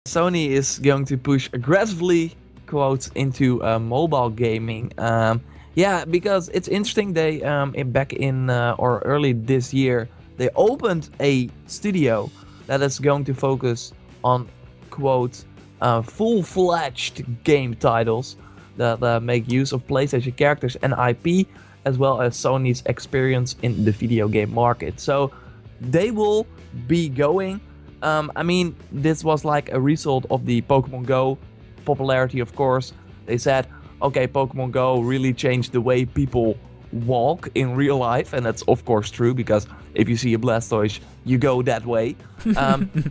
Sony is going to push aggressively quotes into mobile gaming. Yeah, because it's interesting. They back in or early this year, they opened a studio that is going to focus on quote full-fledged game titles that make use of PlayStation characters and IP, as well as Sony's experience in the video game market. So they will be going. I mean, this was like a result of the Pokemon Go popularity, of course. They said, okay, Pokemon Go really changed the way people walk in real life, and that's of course true because if you see a Blastoise, you go that way.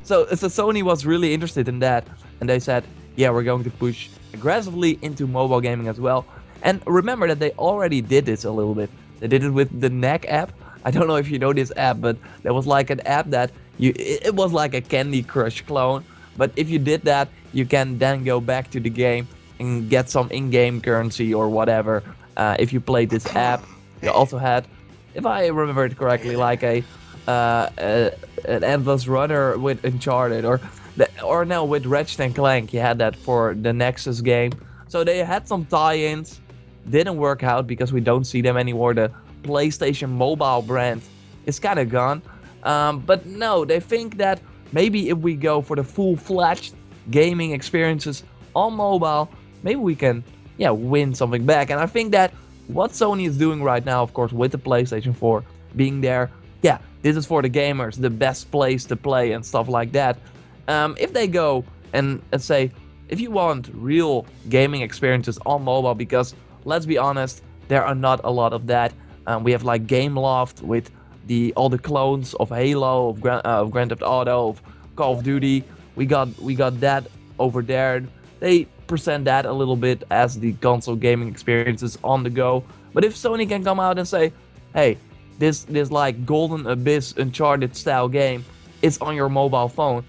So Sony was really interested in that, and they said, yeah, we're going to push aggressively into mobile gaming as well. And remember that they already did this a little bit. They did it with the Neck app. I don't know if you know this app, but there was like an app that it was like a Candy Crush clone. But if you did that, you can then go back to the game and get some in-game currency or whatever. If you played this app, you also had, if I remember it correctly, like an endless runner with Uncharted, or no, with Ratchet and Clank. You had that for the Nexus game. So they had some tie-ins. Didn't work out because we don't see them anymore. The PlayStation Mobile brand is kind of gone. But no, they think that maybe if we go for the full-fledged gaming experiences on mobile, maybe we can, win something back. And I think that what Sony is doing right now, of course, with the PlayStation 4 being there, this is for the gamers, the best place to play and stuff like that. If they go and say, if you want real gaming experiences on mobile, because let's be honest, there are not a lot of that. We have like Gameloft with all the clones of Halo, of Grand Theft Auto, of Call of Duty. We got that over there. They present that a little bit as the console gaming experiences on the go. But if Sony can come out and say, hey, this like Golden Abyss Uncharted style game is on your mobile phone,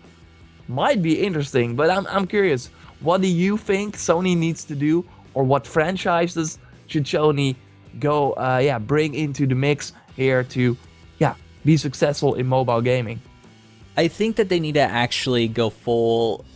might be interesting. But I'm curious, what do you think Sony needs to do, or what franchises should Sony go bring into the mix here to be successful in mobile gaming? I think that they need to actually go full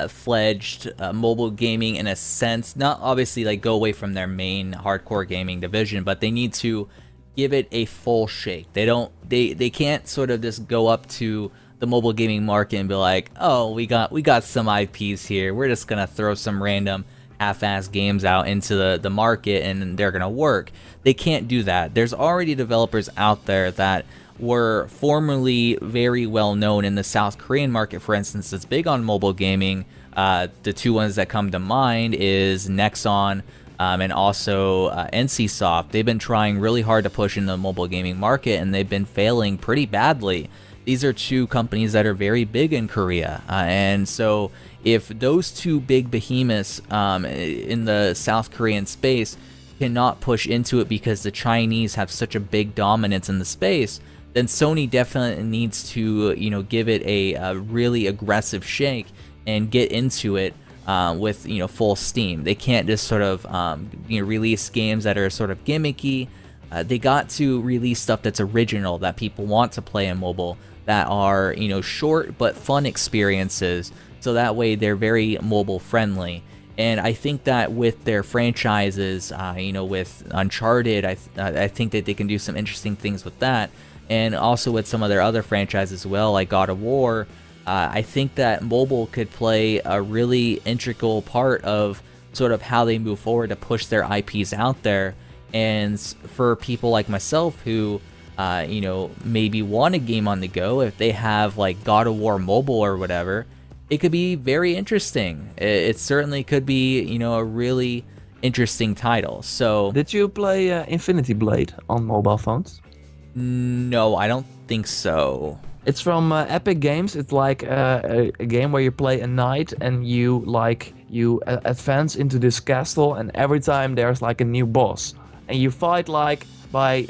fledged mobile gaming in a sense. Not obviously like go away from their main hardcore gaming division, but they need to give it a full shake. They can't sort of just go up to the mobile gaming market and be like, oh, we got some IPs here. We're just gonna throw some random half-ass games out into the market and they're gonna work. They can't do that. There's already developers out there that were formerly very well known in the South Korean market, for instance, that's big on mobile gaming. The two ones that come to mind is Nexon and also NCSoft. They've been trying really hard to push in the mobile gaming market, and they've been failing pretty badly. These are two companies that are very big in Korea, and so if those two big behemoths in the South Korean space cannot push into it because the Chinese have such a big dominance in the space, then Sony definitely needs to, give it a really aggressive shake and get into it with, full steam. They can't just sort of, release games that are sort of gimmicky. They got to release stuff that's original, that people want to play in mobile, that are, short but fun experiences. So that way they're very mobile friendly. And I think that with their franchises, with Uncharted, I think that they can do some interesting things with that. And also with some of their other franchises as well, like God of War, I think that mobile could play a really integral part of sort of how they move forward to push their IPs out there. And for people like myself who, maybe want a game on the go, if they have like God of War mobile or whatever, it could be very interesting. It certainly could be, a really interesting title. So, did you play Infinity Blade on mobile phones? No, I don't think so. It's from Epic Games. It's like a game where you play a knight and you advance into this castle, and every time there's like a new boss, and you fight like by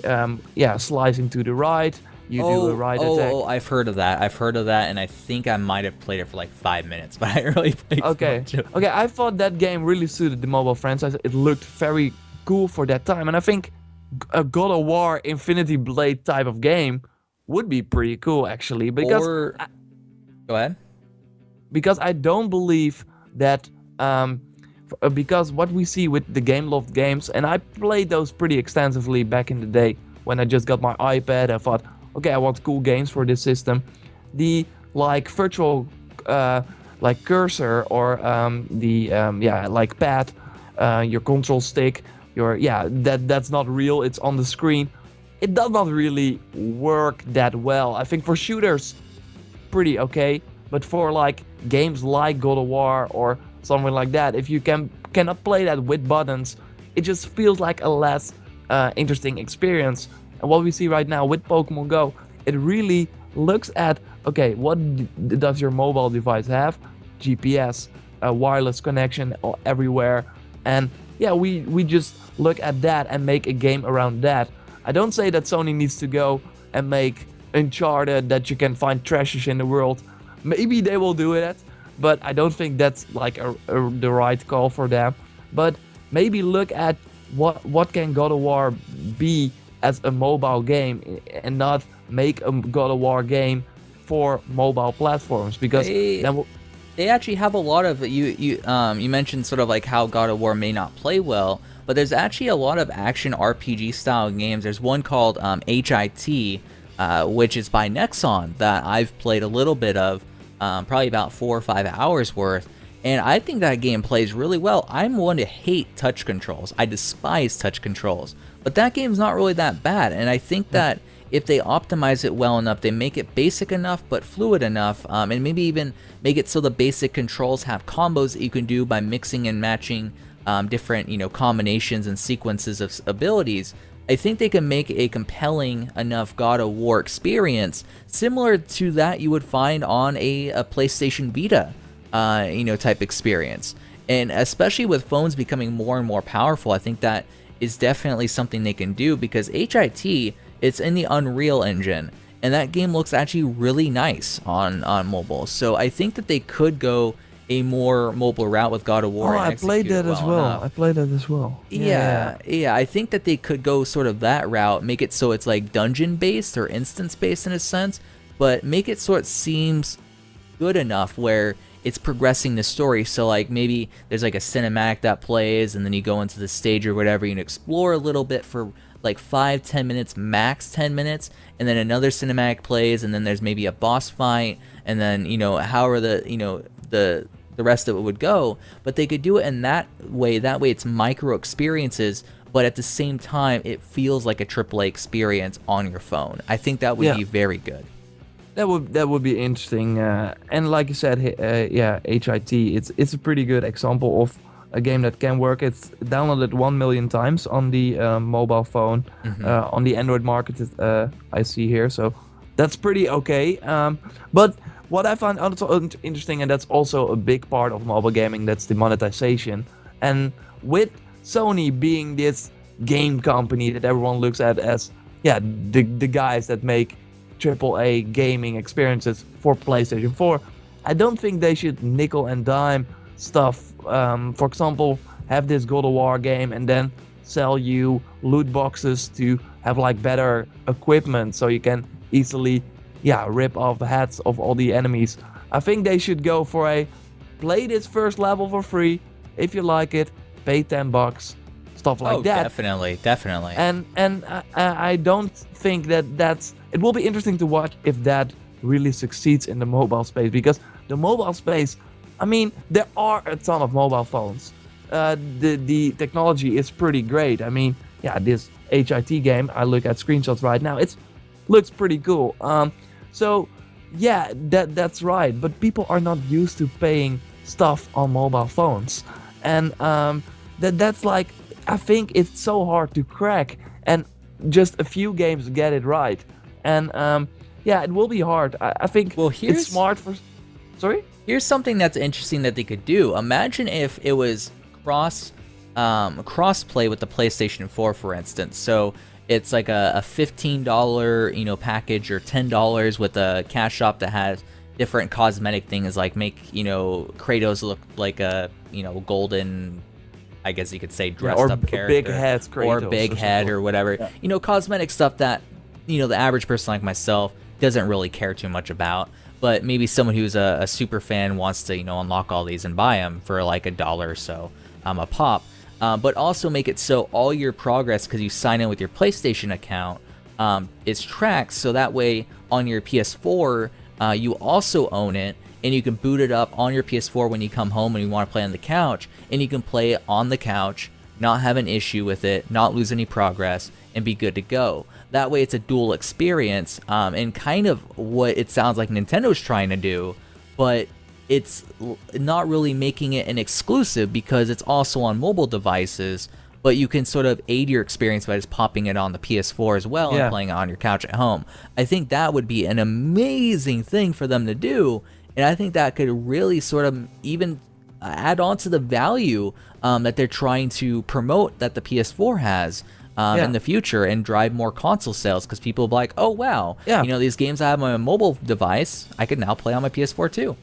slicing to the right. You do a right attack. Oh, I've heard of that, and I think I might have played it for like 5 minutes, but I really played Okay, I thought that game really suited the mobile franchise. It looked very cool for that time, and I think a God of War Infinity Blade type of game would be pretty cool, actually, because go ahead. because I don't believe that because what we see with the Game Loft games, and I played those pretty extensively back in the day when I just got my iPad. I thought, okay, I want cool games for this system. The like virtual like cursor or the like pad, your control stick, that's not real. It's on the screen. It does not really work that well. I think for shooters, pretty okay, but for like games like God of War or something like that, if you cannot play that with buttons, it just feels like a less interesting experience. And what we see right now with Pokemon Go, it really looks at, okay, what does your mobile device have? GPS, wireless connection everywhere, and yeah, we just look at that and make a game around that. I don't say that Sony needs to go and make Uncharted that you can find treasures in the world. Maybe they will do it, but I don't think that's like the right call for them. But maybe look at what can God of War be as a mobile game, and not make a God of War game for mobile platforms, because they actually have a lot of you mentioned sort of like how God of War may not play well, but there's actually a lot of action RPG style games. There's one called HIT, which is by Nexon, that I've played a little bit of, probably about 4 or 5 hours worth, and I think that game plays really well. I'm one to hate touch controls. I despise touch controls, but that game's not really that bad, and I think that if they optimize it well enough, they make it basic enough but fluid enough, and maybe even make it so the basic controls have combos that you can do by mixing and matching different combinations and sequences of abilities. I think they can make a compelling enough God of War experience similar to that you would find on a PlayStation Vita type experience. And especially with phones becoming more and more powerful, I think that is definitely something they can do, because HIT, it's in the Unreal Engine, and that game looks actually really nice on mobile. So I think that they could go a more mobile route with God of War. Oh, I played that as well. I played that as well. Yeah. I think that they could go sort of that route, make it so it's like dungeon based or instance based in a sense, but make it so it seems good enough where it's progressing the story. So like maybe there's like a cinematic that plays, and then you go into the stage or whatever, you explore a little bit for like 5-10 minutes, max 10 minutes, and then another cinematic plays, and then there's maybe a boss fight, and then however the rest of it would go. But they could do it in that way it's micro experiences, but at the same time it feels like a AAA experience on your phone. I think that would be very good. That would be interesting, and like you said, HIT, it's a pretty good example of a game that can work. It's downloaded 1 million times on the mobile phone, on the Android market, I see here, so that's pretty okay. But what I find also interesting, and that's also a big part of mobile gaming, that's the monetization. And with Sony being this game company that everyone looks at as the guys that make AAA gaming experiences for PlayStation 4, I don't think they should nickel and dime stuff. For example, have this God of War game and then sell you loot boxes to have like better equipment so you can easily rip off the heads of all the enemies. I think they should go for play this first level for free. If you like it, pay $10, stuff like that. Definitely. And I don't think that's. It will be interesting to watch if that really succeeds in the mobile space, because the mobile space, I mean, there are a ton of mobile phones. The technology is pretty great. I mean, this HIT game, I look at screenshots right now, it looks pretty cool. So that's right. But people are not used to paying stuff on mobile phones, and that's like, I think it's so hard to crack, and just a few games get it right, and it will be hard. I think it's smart for. Sorry. Here's something that's interesting that they could do. Imagine if it was cross-play with the PlayStation 4, for instance. So it's like a $15 package, or $10 with a cash shop that has different cosmetic things, like make Kratos look like a golden, I guess you could say, dressed up character, big head Kratos, or big head or whatever. Cosmetic stuff that the average person like myself doesn't really care too much about. But maybe someone who's a super fan wants to, unlock all these and buy them for like $1 or so a pop. But also make it so all your progress, because you sign in with your PlayStation account, is tracked, so that way on your PS4 you also own it, and you can boot it up on your PS4 when you come home and you want to play on the couch, and you can play it on the couch, not have an issue with it, not lose any progress, and be good to go. That way it's a dual experience, and kind of what it sounds like Nintendo's trying to do, but it's not really making it an exclusive because it's also on mobile devices, but you can sort of aid your experience by just popping it on the PS4 as well and playing it on your couch at home. I think that would be an amazing thing for them to do, and I think that could really sort of even add on to the value that they're trying to promote that the PS4 has in the future, and drive more console sales, because people will be like, oh wow, these games I have on my mobile device, I can now play on my PS4 too.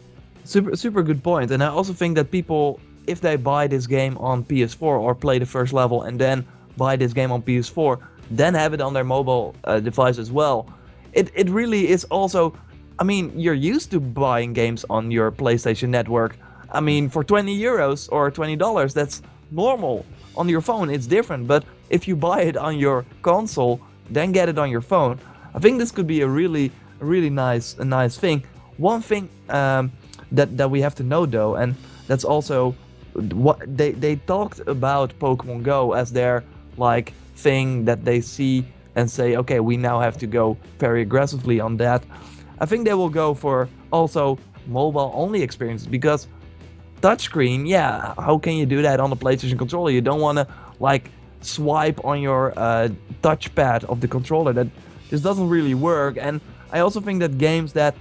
Super good point. And I also think that people, if they buy this game on PS4 or play the first level and then buy this game on PS4, then have it on their mobile device as well, it really is also, I mean, you're used to buying games on your PlayStation network. I mean, for €20 or $20, that's normal. On your phone, it's different. But if you buy it on your console, then get it on your phone, I think this could be a really nice thing. One thing that we have to know though, and that's also what they talked about Pokemon Go as their like thing that they see and say, okay, we now have to go very aggressively on that. I think they will go for also mobile only experiences, because touchscreen, how can you do that on the PlayStation controller? You don't want to like swipe on your touchpad of the controller. That just doesn't really work. And I also think that games that,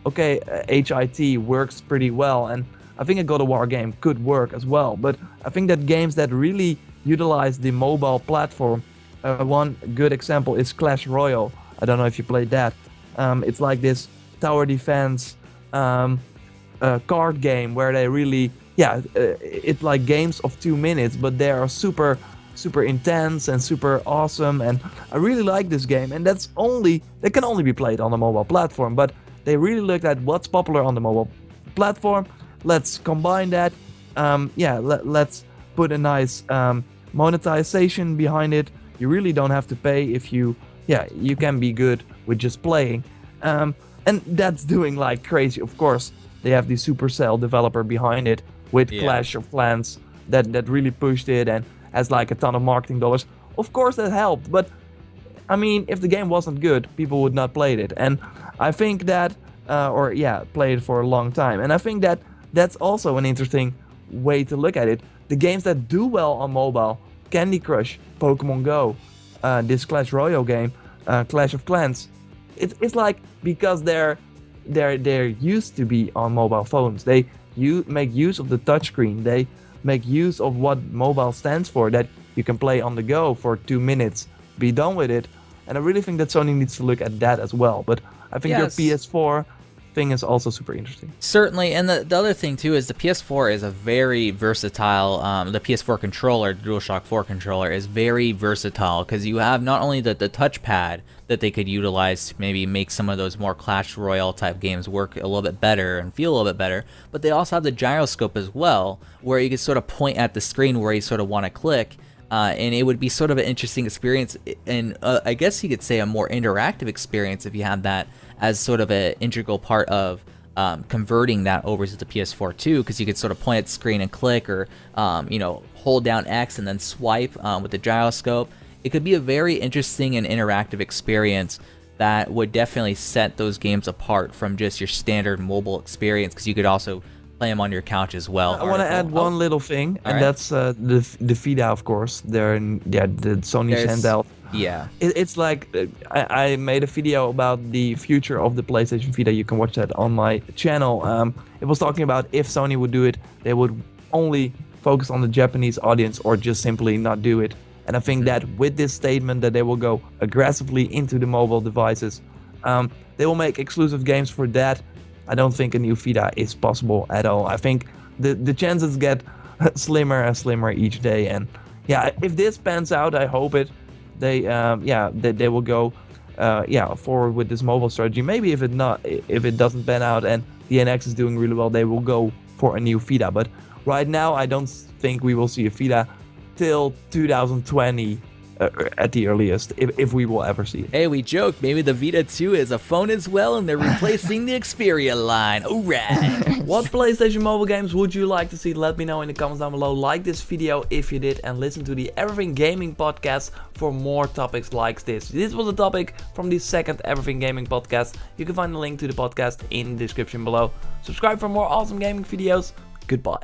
okay, HIT works pretty well, and I think a God of War game could work as well, but I think that games that really utilize the mobile platform, one good example is Clash Royale. I don't know if you played that. It's like this tower defense card game where they really, it's like games of 2 minutes, but they are super intense and super awesome, and I really like this game. And they can only be played on the mobile platform, but they really looked at what's popular on the mobile platform. Let's combine that. Let's put a nice monetization behind it. You really don't have to pay if you can be good with just playing. And that's doing like crazy. Of course, they have the Supercell developer behind it with Clash of Clans that really pushed it and has like a ton of marketing dollars. Of course that helped, but I mean, if the game wasn't good, people would not play it. And I think that, play it for a long time. And I think that that's also an interesting way to look at it. The games that do well on mobile, Candy Crush, Pokemon Go, this Clash Royale game, Clash of Clans, it's like because they're used to be on mobile phones. They make use of the touchscreen. They make use of what mobile stands for, that you can play on the go for 2 minutes, be done with it. And I really think that Sony needs to look at that as well. But I think your PS4 thing is also super interesting. Certainly, and the other thing too is the PS4 is a very versatile, the PS4 controller, the DualShock 4 controller, is very versatile, because you have not only the touchpad that they could utilize to maybe make some of those more Clash Royale type games work a little bit better and feel a little bit better, but they also have the gyroscope as well, where you can sort of point at the screen where you sort of want to click. And it would be sort of an interesting experience, and I guess you could say a more interactive experience if you had that as sort of an integral part of converting that over to the PS4 too, because you could sort of point at the screen and click, or hold down X and then swipe with the gyroscope. It could be a very interesting and interactive experience that would definitely set those games apart from just your standard mobile experience, because you could also play them on your couch as well. I want to add one little thing, and that's the Vita, of course. The Sony's handheld. Yeah. It's like I made a video about the future of the PlayStation Vita. You can watch that on my channel. It was talking about if Sony would do it, they would only focus on the Japanese audience or just simply not do it. And I think that with this statement that they will go aggressively into the mobile devices, they will make exclusive games for that. I don't think a new Vita is possible at all. I think the chances get slimmer and slimmer each day. And if this pans out, I hope it. They will go forward with this mobile strategy. Maybe if it doesn't pan out and the NX is doing really well, they will go for a new Vita. But right now, I don't think we will see a Vita till 2020 at the earliest, if we will ever see it. Hey, we joked, maybe the Vita 2 is a phone as well, and they're replacing the Xperia line. Alright! What PlayStation Mobile games would you like to see? Let me know in the comments down below. Like this video if you did, and listen to the Everything Gaming podcast for more topics like this. This was a topic from the second Everything Gaming podcast. You can find the link to the podcast in the description below. Subscribe for more awesome gaming videos. Goodbye.